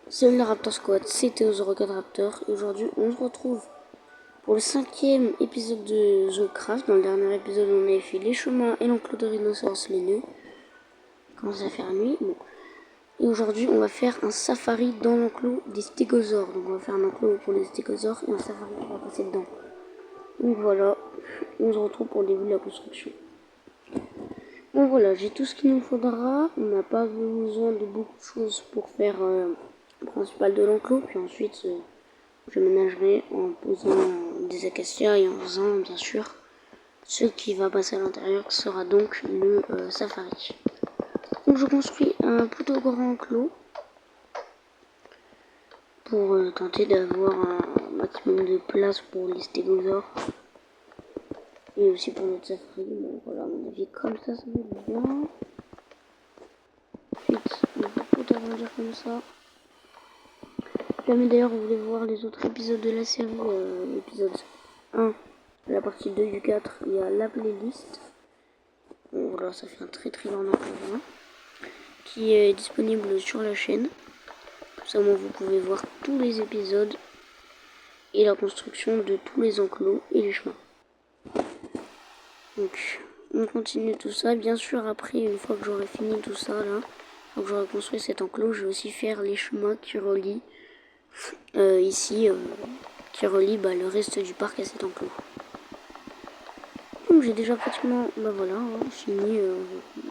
Salut la Raptor Squad, c'était Théo04 Raptor et aujourd'hui on se retrouve pour le 5e épisode de Zoocraft. Dans le dernier épisode on avait fait les chemins et l'enclos de rhinocéros les nœuds. Il commence à faire nuit. Bon. Et aujourd'hui on va faire un safari dans l'enclos des stégosaures. Donc on va faire un enclos pour les stégosaures et un safari qui va passer dedans. Donc voilà, on se retrouve pour le début de la construction. Bon voilà, j'ai tout ce qu'il nous faudra. On n'a pas besoin de beaucoup de choses pour faire le principal de l'enclos. Puis ensuite je ménagerai en posant des acacias et en faisant bien sûr ce qui va passer à l'intérieur qui sera donc le safari. Donc je construis un plutôt grand enclos pour tenter d'avoir un maximum de place pour les stégosaures et aussi pour notre safari. Bon voilà, à mon avis comme ça va être bien. Ensuite on va tout agrandir comme ça. Jamais d'ailleurs vous voulez voir les autres épisodes de la série, l'épisode 1, la partie 2 du 4, il y a la playlist. Bon, voilà, ça fait un très long enclos qui est disponible sur la chaîne. Comme ça, vous pouvez voir tous les épisodes et la construction de tous les enclos et les chemins. Donc, on continue tout ça. Bien sûr, après, une fois que j'aurai fini tout ça, là, donc j'aurai construit cet enclos, je vais aussi faire les chemins qui relient ici, qui relient le reste du parc à cet enclos. Donc j'ai déjà pratiquement, voilà, fini,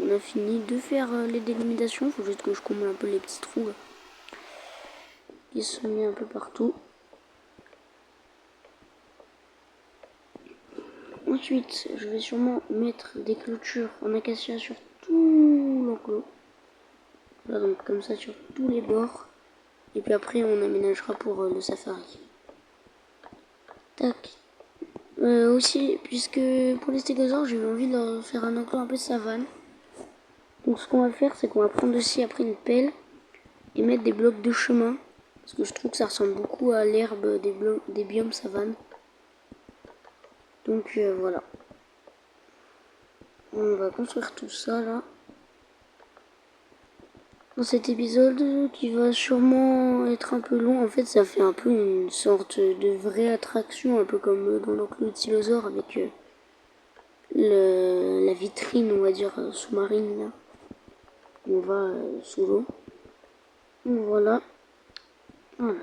on a fini de faire les délimitations. Il faut juste que je comble un peu les petits trous là, qui sont mis un peu partout. Ensuite, je vais sûrement mettre des clôtures en acacia sur tout l'enclos. Voilà, donc comme ça sur tous les bords. Et puis après, on aménagera pour le safari. Tac. Aussi, puisque pour les stégosaures, j'ai eu envie de leur faire un enclos un peu savane. Donc ce qu'on va faire, c'est qu'on va prendre aussi après une pelle et mettre des blocs de chemin. Parce que je trouve que ça ressemble beaucoup à l'herbe des biomes savanes. Donc voilà. On va construire tout ça là. Dans cet épisode qui va sûrement être un peu long, en fait ça fait un peu une sorte de vraie attraction, un peu comme dans l'enclos de Tylosaure avec la vitrine on va dire sous-marine là. On va sous l'eau. Voilà. Voilà.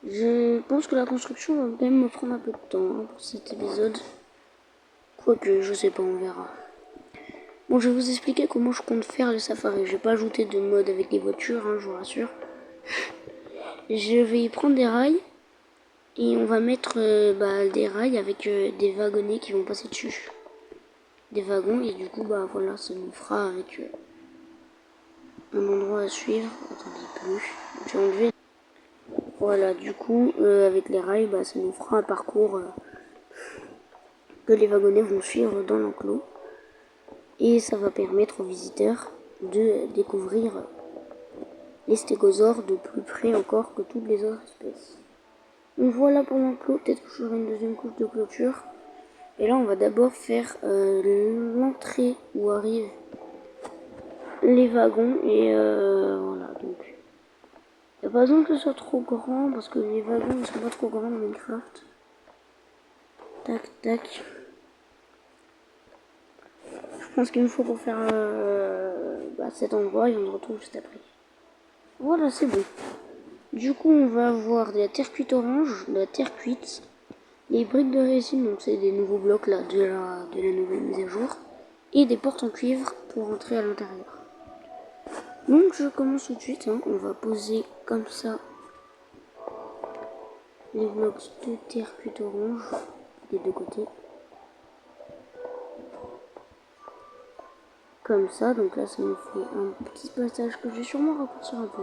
Je pense que la construction va quand même me prendre un peu de temps pour cet épisode. Quoique, je sais pas, on verra. Bon, je vais vous expliquer comment je compte faire le safari. Je vais pas ajouter de mode avec les voitures, je vous rassure. Je vais y prendre des rails. Et on va mettre des rails avec des wagonnets qui vont passer dessus. Des wagons, et du coup, voilà, ça nous fera avec un endroit à suivre. Attendez, plus. J'ai enlevé. Voilà, du coup, avec les rails, ça nous fera un parcours que les wagonnets vont suivre dans l'enclos. Et ça va permettre aux visiteurs de découvrir les stégosaures de plus près encore que toutes les autres espèces. Donc voilà pour l'enclos, peut-être que je ferai une deuxième couche de clôture. Et là on va d'abord faire l'entrée où arrivent les wagons. Et voilà, donc il n'y a pas besoin que ce soit trop grand parce que les wagons ne sont pas trop grands dans Minecraft. Tac tac. Je pense qu'il me faut pour faire cet endroit et on se retrouve juste après. Voilà, c'est bon. Du coup, on va avoir de la terre cuite orange, de la terre cuite, les briques de résine, donc c'est des nouveaux blocs là de la nouvelle mise à jour, et des portes en cuivre pour entrer à l'intérieur. Donc je commence tout de suite, on va poser comme ça les blocs de terre cuite orange des deux côtés. Comme ça, donc là ça nous fait un petit passage que je vais sûrement raccourcir un peu.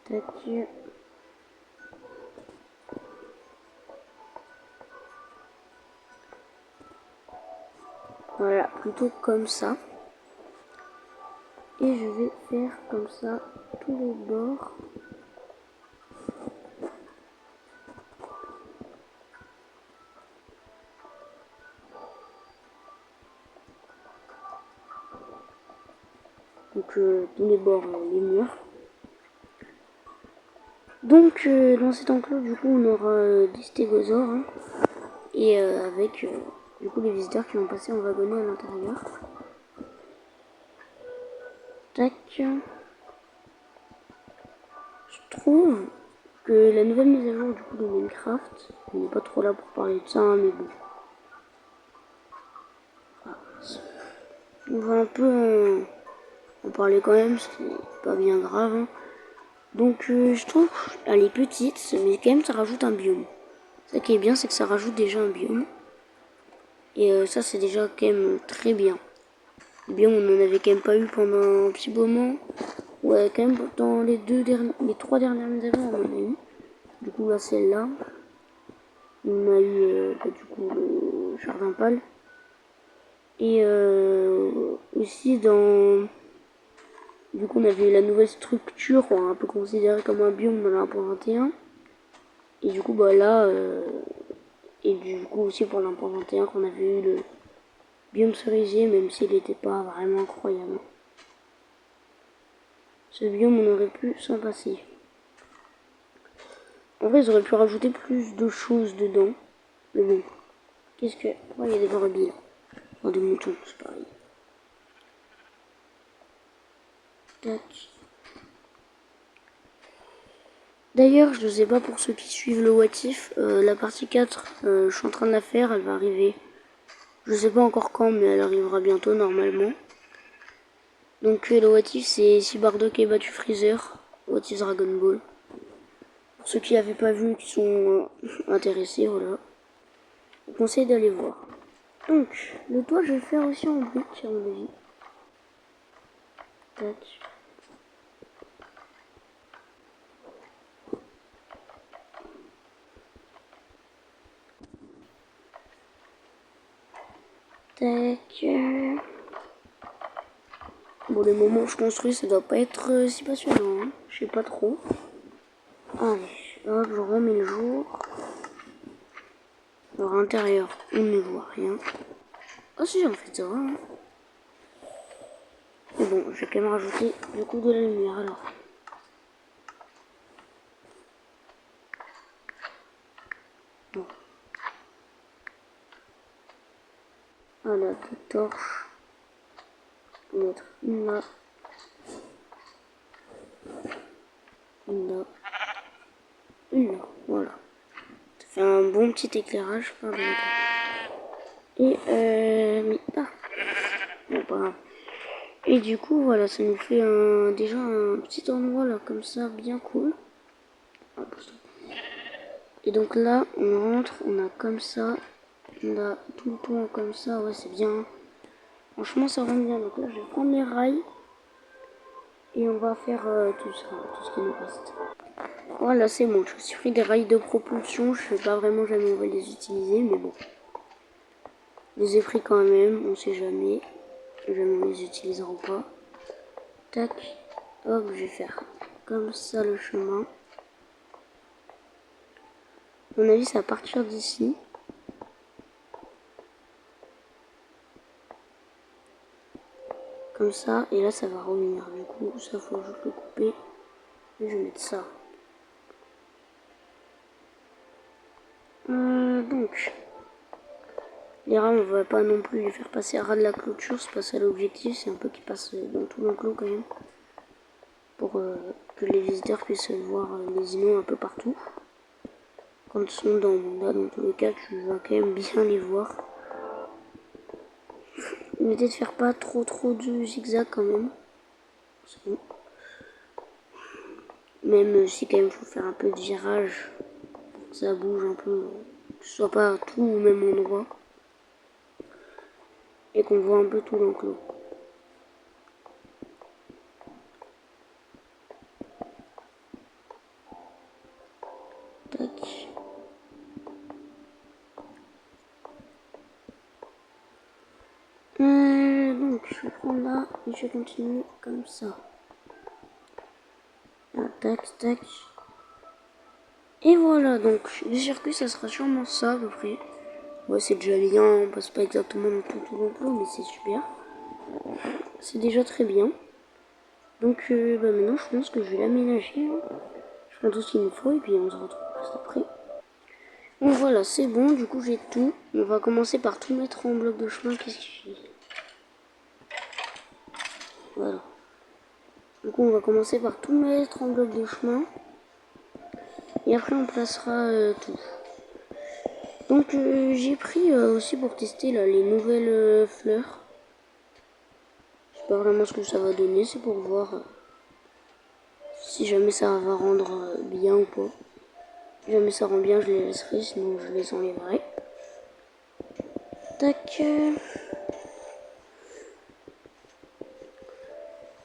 Tac. Voilà, plutôt comme ça. Et je vais faire comme ça tous les bords. Donc tous les bords, les murs. Donc dans cet enclos, du coup, on aura des stégosaures, hein, et avec du coup les visiteurs qui vont passer en wagonnet à l'intérieur. Tac. Je trouve que la nouvelle mise à jour du coup de Minecraft, on n'est pas trop là pour parler de ça, hein, mais bon. On va un peu en parler quand même, ce qui n'est pas bien grave. Hein. Donc je trouve qu'elle est petite, mais quand même ça rajoute un biome. Ça qui est bien, c'est que ça rajoute déjà un biome. Et ça c'est déjà quand même très bien. Le biome on en avait quand même pas eu pendant un petit moment. Ouais, quand même dans les 3 dernières mises à jour on en a eu. Du coup là celle-là. On a eu du coup le jardin pâle. Et aussi dans... Du coup on avait la nouvelle structure, on un peu considérée comme un biome dans la 1.21. Et du coup bah là... et du coup aussi pour l'1.21 qu'on avait eu le biome cerisier, même s'il n'était pas vraiment incroyable. Ce biome on aurait pu s'en passer. En vrai ils auraient pu rajouter plus de choses dedans. Mais bon. Qu'est-ce que... Oh, il y a des brebis là. Oh, des moutons, c'est pareil. Tac. D'ailleurs, je ne sais pas pour ceux qui suivent le What If, la partie 4, je suis en train de la faire, elle va arriver. Je sais pas encore quand, mais elle arrivera bientôt normalement. Donc le What If, c'est si Bardock ait battu Freezer, What If Dragon Ball. Pour ceux qui n'avaient pas vu, qui sont intéressés, voilà. Je vous conseille d'aller voir. Donc, le toit, je vais le faire aussi en briques, à mon avis. Tac. Tac. Bon, les moments où je construis, ça doit pas être si passionnant, hein. Je sais pas trop. Allez, hop, je remets le jour. Alors, intérieur, on ne voit rien. Ah si, en fait, ça va. Hein. Mais bon, je vais quand même rajouter du coup de la lumière, alors. Bon. Voilà, deux torches. On va mettre une là. Une là. Une là, voilà. Ça fait un bon petit éclairage. Pardon. Et mais pas. Bon, pas grave. Et du coup, voilà, ça nous fait déjà un petit endroit là, comme ça, bien cool. Et donc là, on rentre, on a comme ça, on a tout le toit comme ça, ouais, c'est bien. Franchement, ça rend bien. Donc là, je vais prendre les rails et on va faire tout ça, tout ce qui nous reste. Voilà, c'est bon, je me suis pris des rails de propulsion, je sais pas vraiment jamais on va les utiliser, mais bon. Je les ai pris quand même, on sait jamais. Jamais on les utilisera pas. Tac, hop, je vais faire comme ça le chemin. À mon avis, c'est à partir d'ici. Comme ça, et là, ça va revenir. Du coup, ça, faut juste le couper. Et je vais mettre ça. Donc, les rames, on va pas non plus les faire passer à ras de la clôture. C'est pas ça l'objectif. C'est un peu qu'ils passent dans tout l'enclos quand même. Pour que les visiteurs puissent voir les îlots un peu partout. Quand ils sont dans tous les cas, tu vas quand même bien les voir. Évitez de faire pas trop de zigzag quand même. C'est bon. Même si quand même faut faire un peu de virage. Pour que ça bouge un peu. Que ce soit pas tout au même endroit. Et qu'on voit un peu tout l'enclos. Tac. Donc je vais prendre là et je vais continuer comme ça. Là, tac, tac. Et voilà, donc le circuit ça sera sûrement ça à peu près. Ouais, c'est déjà bien, on passe pas exactement dans tout l'enclos, mais c'est super. C'est déjà très bien. Donc bah maintenant je pense que je vais l'aménager. Hein. Je ferai tout ce qu'il me faut et puis on se retrouve juste après. Donc voilà, c'est bon, du coup j'ai tout. On va commencer par tout mettre en bloc de chemin. Qu'est-ce que je fais? Voilà. Du coup on va commencer par tout mettre en bloc de chemin. Et après on placera tout. Donc j'ai pris aussi pour tester là les nouvelles fleurs. Je sais pas vraiment ce que ça va donner, c'est pour voir si jamais ça va rendre bien ou pas. Si jamais ça rend bien, je les laisserai, sinon je les enlèverai. Tac.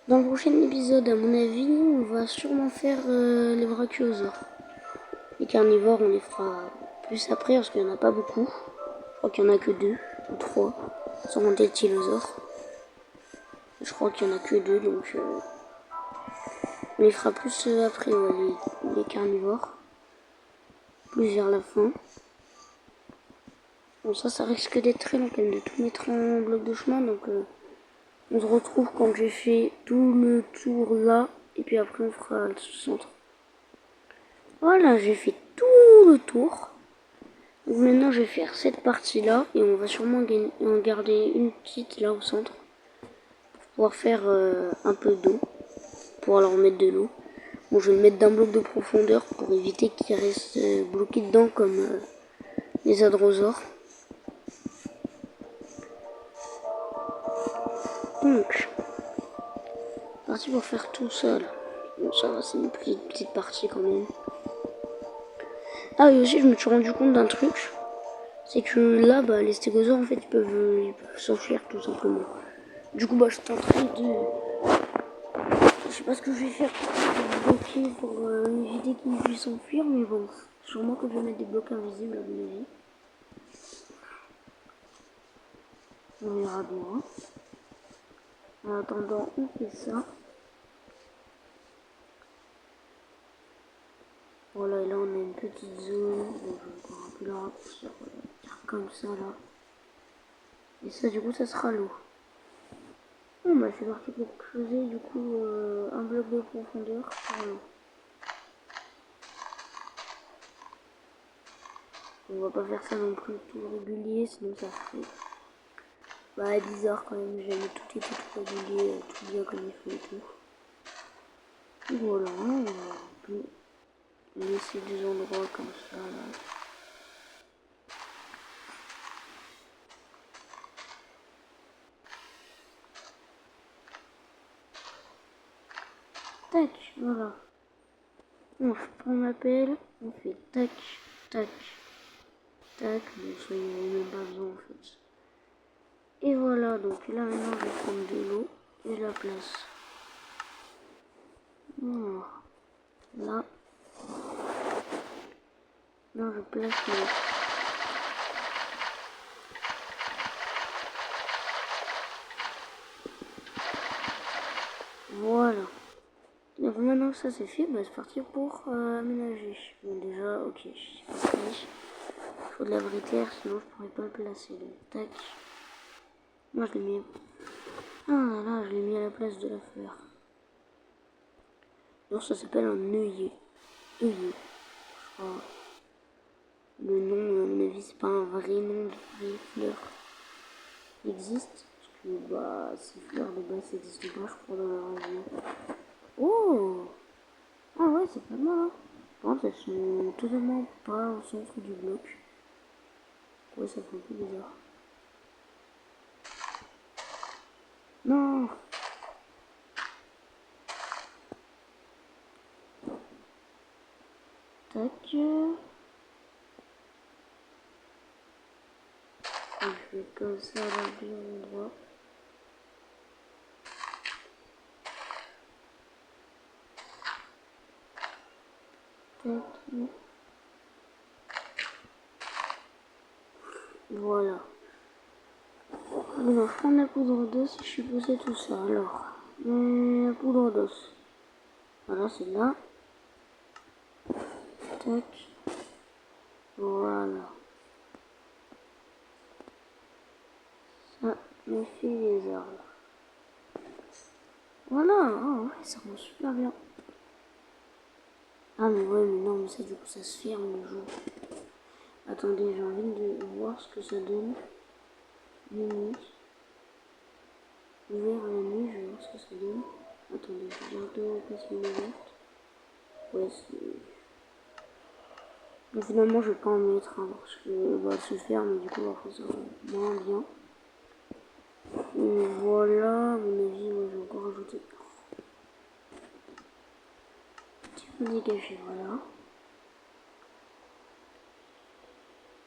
Dans le prochain épisode, à mon avis, on va sûrement faire les brachiosaures. Les carnivores, on les fera plus après parce qu'il n'y en a pas beaucoup. Je crois qu'il n'y en a que 2 ou 3, sans compter le tylosaure. Je crois qu'il n'y en a que 2, donc on les fera plus après, ouais, les carnivores. Plus vers la fin. Bon, ça risque d'être très long quand même de tout mettre en bloc de chemin, donc on se retrouve quand j'ai fait tout le tour là, et puis après on fera le centre. Voilà, j'ai fait tout le tour. Donc maintenant je vais faire cette partie là, et on va sûrement en garder une petite là au centre. Pour pouvoir faire un peu d'eau, pour leur mettre de l'eau. Bon, je vais le mettre d'un bloc de profondeur pour éviter qu'il reste bloqué dedans comme les hadrosaures. Donc, parti pour faire tout ça là. Bon, ça va, c'est une petite partie quand même. Ah, et aussi, je me suis rendu compte d'un truc. C'est que là, bah, les stégosaures, en fait, ils peuvent s'enfuir tout simplement. Du coup, bah, je suis en train de... Je sais pas ce que je vais faire pour bloquer, pour éviter qu'ils puissent s'enfuir, mais bon, sûrement que je vais mettre des blocs invisibles à mon avis. On verra bien. En attendant, on fait ça. Voilà, et là, on a une petite zone. Bon, je vais encore un peu la raccourcir, comme ça, là. Et ça, du coup, ça sera l'eau. Bon, bah, c'est parti pour creuser, du coup, un bloc de profondeur pour l'eau. On va pas faire ça non plus tout régulier, sinon ça ferait bah, bizarre quand même. Jamais tout était tout régulier, tout bien comme il faut et tout. Et voilà, on va un peu laisser des endroits comme ça là. Tac, voilà. On prend l'appel, on fait tac, tac, tac. Bon, ça il n'y avait même pas besoin en fait. Et voilà, donc là maintenant je vais prendre de l'eau et je la place. Voilà. Là, je place l'eau. Voilà. Donc maintenant que ça c'est fait, bah, c'est parti pour aménager. Bon déjà, ok, il faut de la britière, sinon je pourrais pas le placer. Donc tac. Moi je l'ai mis. Ah là là, je l'ai mis à la place de la fleur. Donc ça s'appelle un œillet. Œillet. Je crois. Le nom, à mon avis, c'est pas un vrai nom de vraie fleur. Il existe. Parce que bah ces fleurs de base n'existent pas, je crois, dans la région. Oh! Ah ouais, c'est pas mal, hein. Par contre, elles sont totalement pas au centre du bloc. Ouais, ça fait un peu bizarre. Non! Tac. Je fais comme ça dans le bon endroit. Tac. Voilà. Alors, je prends la poudre d'os et je suis posé tout ça. Alors, la poudre d'os. Voilà, c'est là. Tac. Voilà. Ça me fait les arbres. Voilà, oh, ouais, ça rend super bien. Ah mais ouais, mais non, mais ça du coup ça se ferme le jour. Attendez, j'ai envie de voir ce que ça donne. Nuit. Ouvert la nuit, je vais voir ce que ça donne. Attendez, je vais bientôt passer une ouverte. Ouais, c'est... Mais finalement, je vais pas en mettre, hein, parce que bah, elle se ferme, et du coup, après, ça va moins bien. Et voilà, à mon avis, ouais, j'ai encore rajouté. Petit peu dégagé, voilà.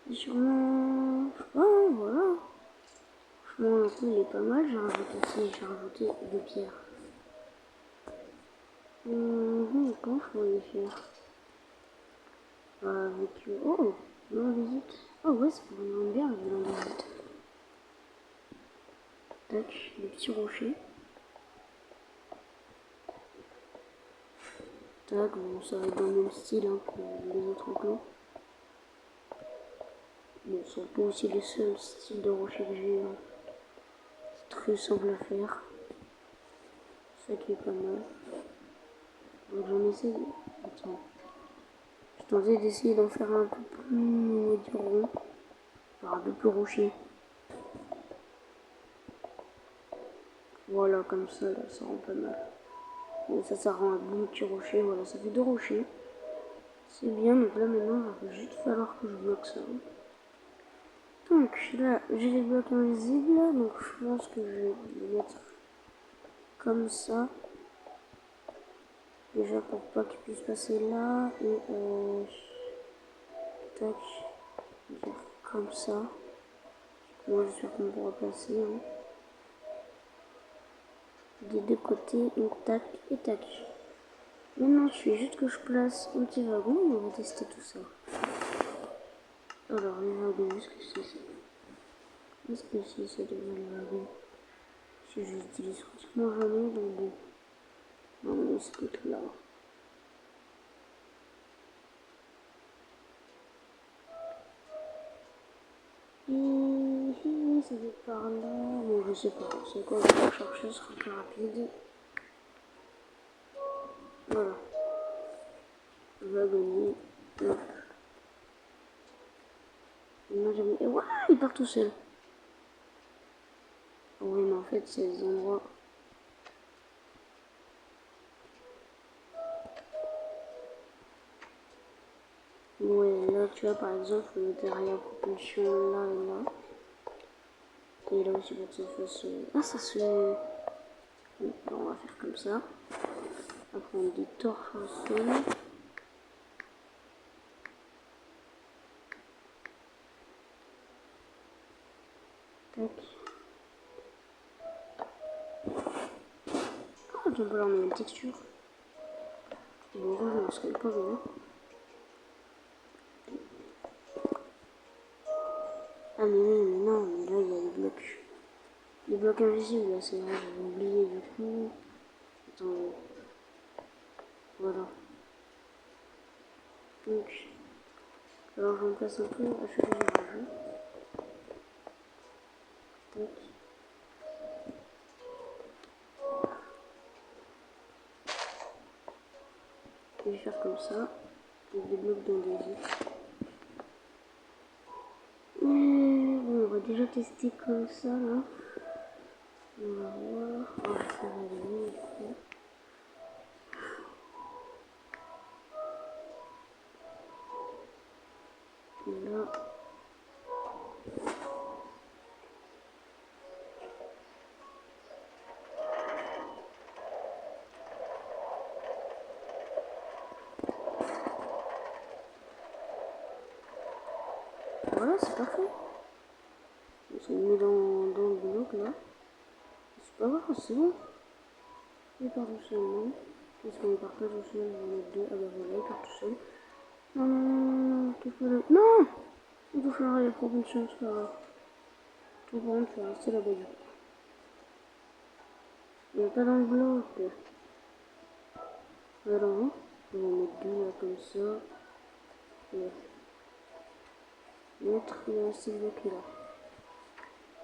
Et sûrement... Je sais pas, voilà. Franchement, le coup, il est pas mal. J'ai rajouté deux pierres. Comment je pourrais les faire avec... Oh, non, visite. Oh ouais, ça pourrait me bien, le visite. Tac, les petits rochers. Tac, bon, ça va être dans le même style hein, que les autres enclos. Bon, ce sont pas aussi les seuls styles de rochers que j'ai. Hein. C'est très simple à faire. Ça qui est pas mal. Donc j'en essaie. Attends. Je tentais d'essayer d'en faire un peu plus, on va dire, rond. Enfin, un peu plus rocher. Voilà, comme ça, là, ça rend pas mal. Et ça rend un bon petit rocher. Voilà, ça fait deux rochers. C'est bien, donc là maintenant, il va juste falloir que je bloque ça. Donc là, j'ai les blocs invisibles, donc je pense que je vais les mettre comme ça. Déjà pour pas qu'ils puissent passer là, et tac, dire comme ça. Moi j'espère qu'on pourra passer. Hein. Des deux côtés, donc tac et tac. Maintenant, il suffit juste que je place un petit wagon et on va tester tout ça. Alors, les wagons, est-ce que c'est ça? Est-ce que c'est ça devient le wagon? Si j'utilise pratiquement jamais, donc bon. Non, mais c'est tout là. Ça va par là. Bon, je sais pas. C'est quoi? Je vais chercher, ce sera plus rapide. Voilà. Wagonnier. Hop. Moi j'avais. Et ouais, il part tout seul. Oh, oui, mais en fait, c'est des endroits. Ouais, là, tu vois, par exemple, je mettais arrière propulsion là et là. Et là aussi, pour que ça fasse. Ah, ça se. Oui, alors on va faire comme ça. Après, on dit torche au sol. Tac. Ah, on peut leur mettre une texture. Bon, heureusement, ce serait pas bien. Ah, mais non, mais là, il y a des blocs. Les blocs invisibles, là, c'est vrai, j'avais oublié du coup. Attends, voilà. Donc, alors j'en place un peu, à chaque fois je rajoute. Tac. Je vais faire comme ça. Avec des blocs d'andésite. Bon, on va déjà tester comme ça là. On va voir. On va faire aller ici. Et là. Voilà, c'est parfait. On s'est mis dans le bloc là. C'est pas grave, c'est bon. Il part tout seul, non? Parce qu'on part pas tout seul, on va mettre deux. Ah bah voilà, il part tout seul. Non, non, non, non, touche pas le. Non! On touche la propulsion, c'est pas grave. Tout par contre, tu vas rester là-bas du coup. Il n'est pas dans le bloc. Alors, on va mettre deux là comme ça. Et mettre ces blocs là.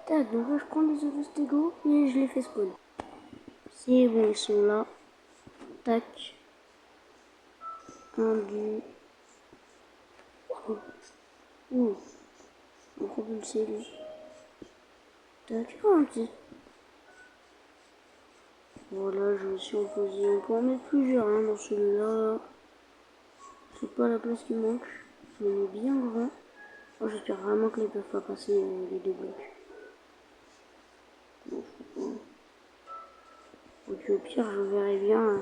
Tac, donc là je prends les autres stégots et je les fais spawn. C'est bon, ils sont là. Tac. Un, deux. Oh. Oh. On va propulser lui. Tac. Oh, un petit. Voilà, je me suis reposé. On peut en mettre plusieurs hein, dans celui-là. C'est pas la place qui manque. Je le mets bien grand. Oh, j'espère vraiment que ne peuvent pas passer les deux blocs. Non, je sais pas. Ok, au pire, je verrai bien.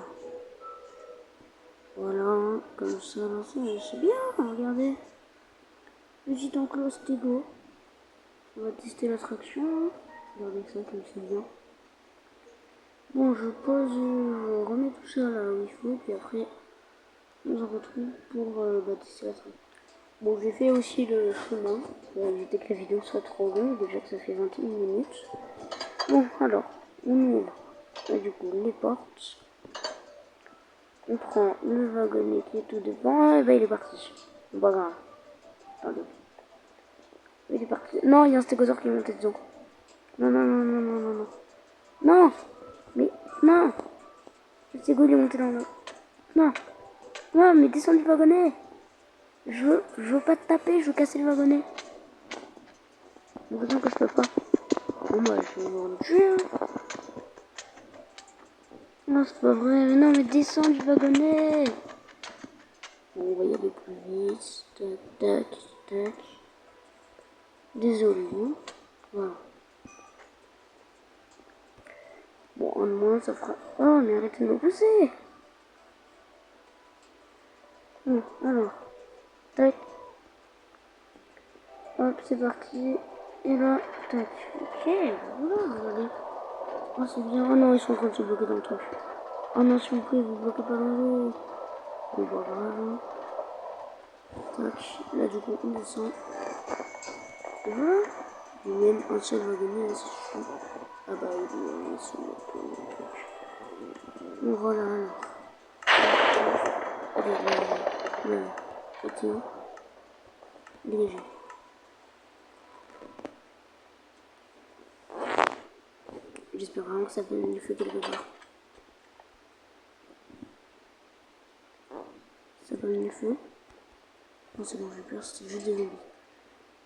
Voilà, comme ça, là, c'est bien, regardez. Petit enclos Stego. On va tester l'attraction. Regardez ça, comme c'est bien. Bon, je pose, je remets tout ça là où il faut, puis après, on se retrouve pour tester l'attraction. Bon, j'ai fait aussi le chemin, pour éviter que la vidéo soit trop longue, déjà que ça fait 21 minutes. Bon, alors, on ouvre, là, du coup, les portes. On prend le wagonnet qui est tout devant, et ben il est parti. C'est pas grave. Attendez. Il est parti. Non, il y a un stégosaure qui est monté dedans. Non, non, non, non, non, non, non. Non. Mais, non. Le stégo, il est monté dans le... Non. Non, mais descends du wagonnet. Je veux pas te taper, je veux casser le wagonnet. Heureusement que je peux pas. Bon, bah, je vais voir le jeu. Non, c'est pas vrai. Mais non, mais descends du wagonnet. Bon, on va y aller plus vite. Tac, tac, tac. Désolé. Voilà. Bon, un de moins, ça fera... Oh, mais arrêtez de me pousser. Bon, alors. Tac. Hop, c'est parti. Et là, tac. Ok, voilà, regardez. Oh, c'est bien. Oh non, ils sont en train de se bloquer dans le truc. Oh non, s'il vous plaît, vous bloquez pas dans l'eau. Bon, pas grave. Tac. Là, du coup, on descend. Et voilà. Et même un seul wagonnet, là, c'est suffisant. Ah bah, il est sur le truc. Bon, voilà, alors. Regardez, là. Continue. Dégagez. J'espère vraiment que ça peut me feu quelque part. Ça peut me feu. Non, c'est bon, j'ai peur, c'était juste des zombies.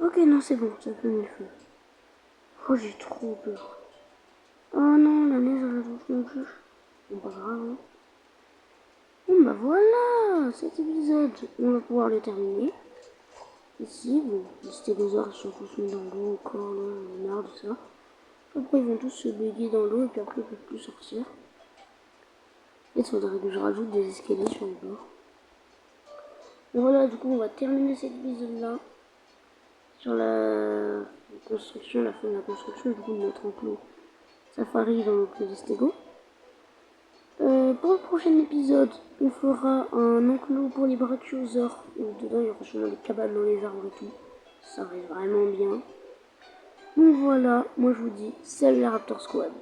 Ok, non, c'est bon, ça peut me feu. Oh, j'ai trop peur. Oh non, la neige, elle a touché mon cul. Bon, pas grave. Hein. Bon, bah voilà, cet épisode, on va pouvoir le terminer. Ici, bon, les stégosaures, ils sont tous mis dans l'eau encore, là, on a marre de ça. Après, ils vont tous se baigner dans l'eau et puis après, ils peuvent plus sortir. Et il faudrait que je rajoute des escaliers sur les bords. Et voilà, du coup, on va terminer cet épisode-là. Sur la construction, la fin de la construction, du coup, de notre enclos safari dans l'enclos des Stego. Pour le prochain épisode, on fera un enclos pour les brachiosaures. Dedans, il y aura sûrement des cabanes dans les arbres et tout. Ça reste vraiment bien. Donc voilà, moi je vous dis, salut la Raptor Squad.